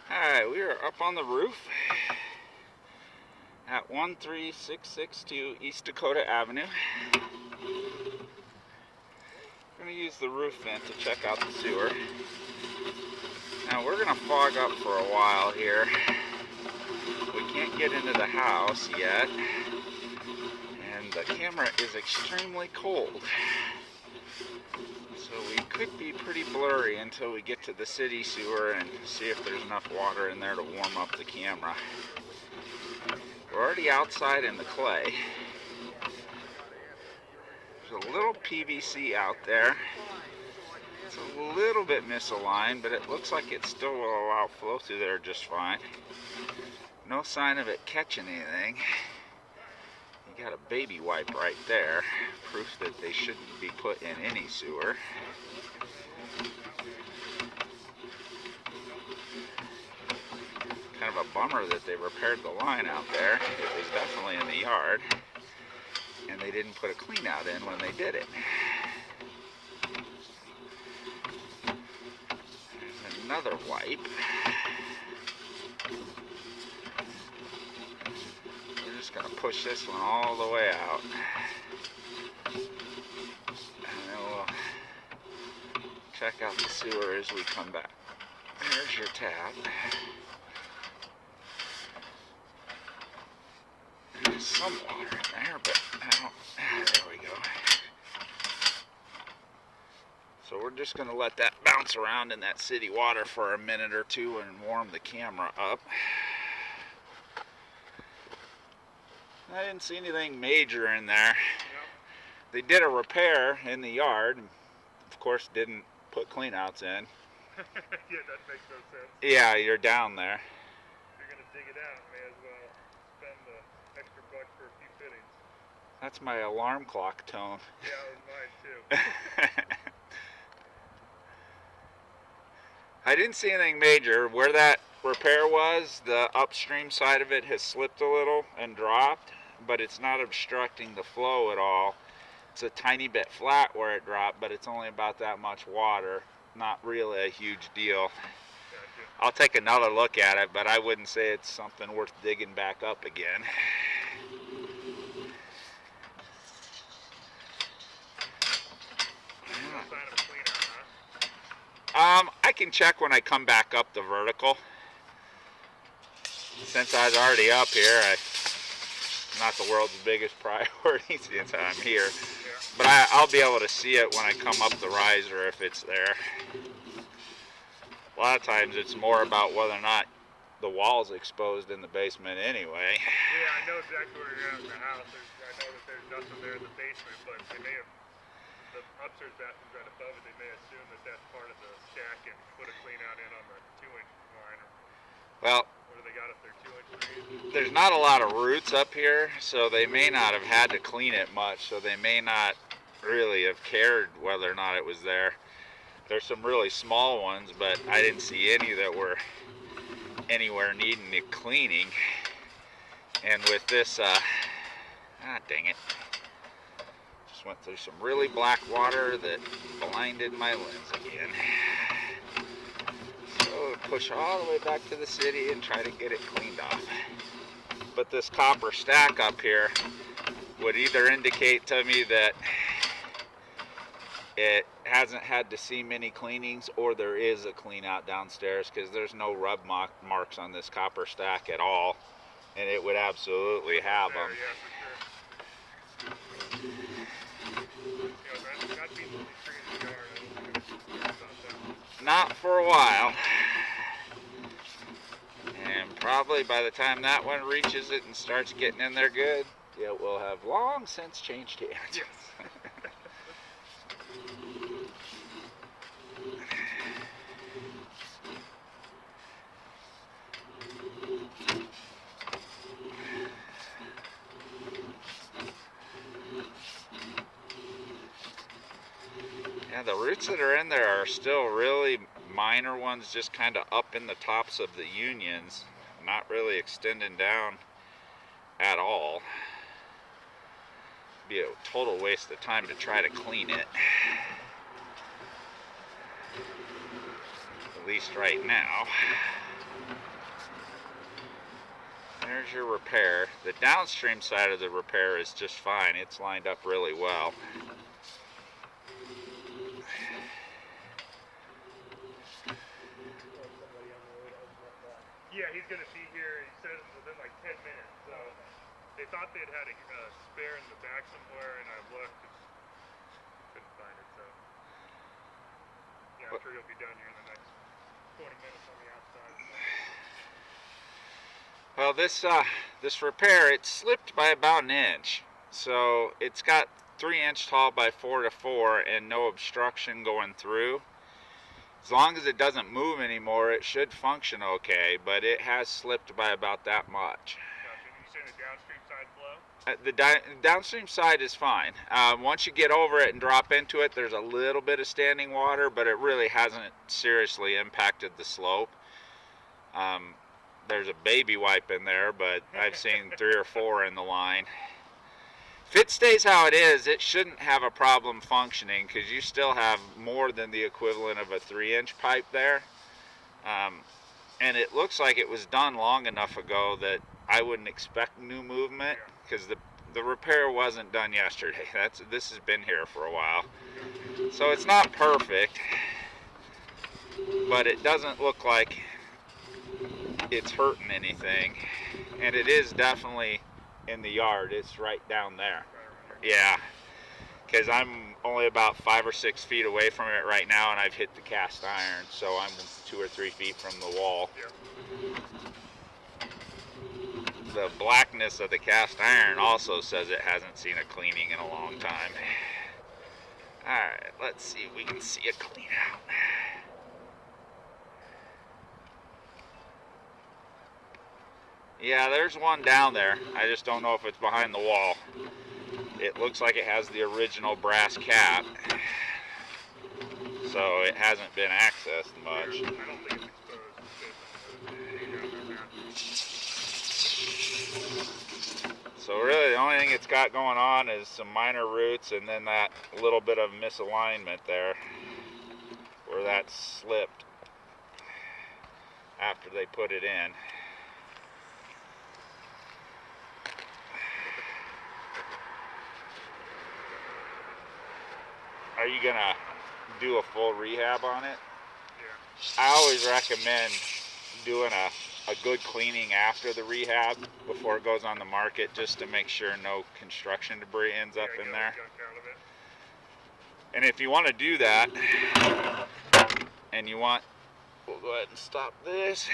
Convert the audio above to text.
Alright, we are up on the roof at 13662 East Dakota Avenue. We're going to use the roof vent to check out the sewer. Now we're going to fog up for a while here. We can't get into the house yet, and the camera is extremely cold. So we could be pretty blurry until we get to the city sewer and see if there's enough water in there to warm up the camera. We're already outside in the clay. There's a little PVC out there. It's a little bit misaligned, but it looks like it still will allow flow through there just fine. No sign of it catching anything. You got a baby wipe right there, proof that they shouldn't be put in any sewer. Kind of a bummer that they repaired the line out there. It was definitely in the yard, and they didn't put a clean out in when they did it. There's another wipe. We're just going to push this one all the way out. And then we'll check out the sewer as we come back. There's your tap. There's some water in there, but there we go. So we're just going to let that bounce around in that city water for a minute or two and warm the camera up. I didn't see anything major in there. They did a repair in the yard. Of course, didn't put cleanouts in. Yeah, that makes no sense. Yeah, you're down there. If you're going to dig it out, may as well spend the extra buck for a few fittings. That's my alarm clock tone. Yeah, it was mine too. I didn't see anything major. Where that repair was, the upstream side of it has slipped a little and dropped, but it's not obstructing the flow at all. It's a tiny bit flat where it dropped, but it's only about that much water. Not really a huge deal. Gotcha. I'll take another look at it, but I wouldn't say it's something worth digging back up again. No sign of a clean out, huh? I can check when I come back up the vertical. Since I was already up here, not the world's biggest priority since I'm here. Yeah. But I'll be able to see it when I come up the riser if it's there. A lot of times it's more about whether or not the wall's exposed in the basement anyway. Yeah, I know exactly where you're at in the house. I know that there's nothing there in the basement, but they may have, the upstairs bathroom's right above it, they may assume that that's part of the stack and put a clean out in on the 2-inch line. Well, What do they got up there, 2-inch trees? there's not a lot of roots up here, so they may not have had to clean it much, so they may not really have cared whether or not it was there. There's some really small ones, but I didn't see any that were anywhere needing the cleaning. And with this, dang it, just went through some really black water that blinded my lens again. So push all the way back to the city and try to get it cleaned off. But this copper stack up here would either indicate to me that it hasn't had to see many cleanings, or there is a clean out downstairs, because there's no rub marks on this copper stack at all, and it would absolutely have them. Yeah, for sure. You know, not being really trees in the yard, I don't think it's about that. Not for a while. And probably by the time that one reaches it and starts getting in there good, it will have long since changed hands. Yes. Yeah, the roots that are in there are still really minor ones, just kind of up in the tops of the unions, not really extending down at all. Be a total waste of time to try to clean it. At least right now. There's your repair. The downstream side of the repair is just fine. It's lined up really well. Yeah, he's going to be here, he says, within like 10 minutes. So they thought they'd had a spare in the back somewhere, and I looked and couldn't find it. So yeah, I'm sure he'll be done here in the next 20 minutes on the outside. Well, this repair, it slipped by about an inch. So it's got 3-inch tall by 4 to 4 and no obstruction going through. As long as it doesn't move anymore, it should function okay, but it has slipped by about that much. Gotcha. You saying the downstream side flow? The downstream side is fine. Once you get over it and drop into it, there's a little bit of standing water, but it really hasn't seriously impacted the slope. There's a baby wipe in there, but I've seen 3 or 4 in the line. If it stays how it is, it shouldn't have a problem functioning, because you still have more than the equivalent of a 3-inch pipe there. And it looks like it was done long enough ago that I wouldn't expect new movement, because the repair wasn't done yesterday. This has been here for a while. So it's not perfect, but it doesn't look like it's hurting anything. And it is definitely in the yard. It's right down there. Yeah, because I'm only about 5 or 6 feet away from it right now, and I've hit the cast iron, so I'm 2 or 3 feet from the wall. The blackness of the cast iron also says it hasn't seen a cleaning in a long time. Alright, let's see if we can see a clean out. Yeah, there's one down there. I just don't know if it's behind the wall. It looks like it has the original brass cap, so it hasn't been accessed much. I don't think it's exposed. So really the only thing it's got going on is some minor roots and then that little bit of misalignment there where that slipped after they put it in. Are you gonna do a full rehab on it? Yeah. I always recommend doing a good cleaning after the rehab before it goes on the market, just to make sure no construction debris ends up in there. And if you want to do that, and you want, we'll go ahead and stop this.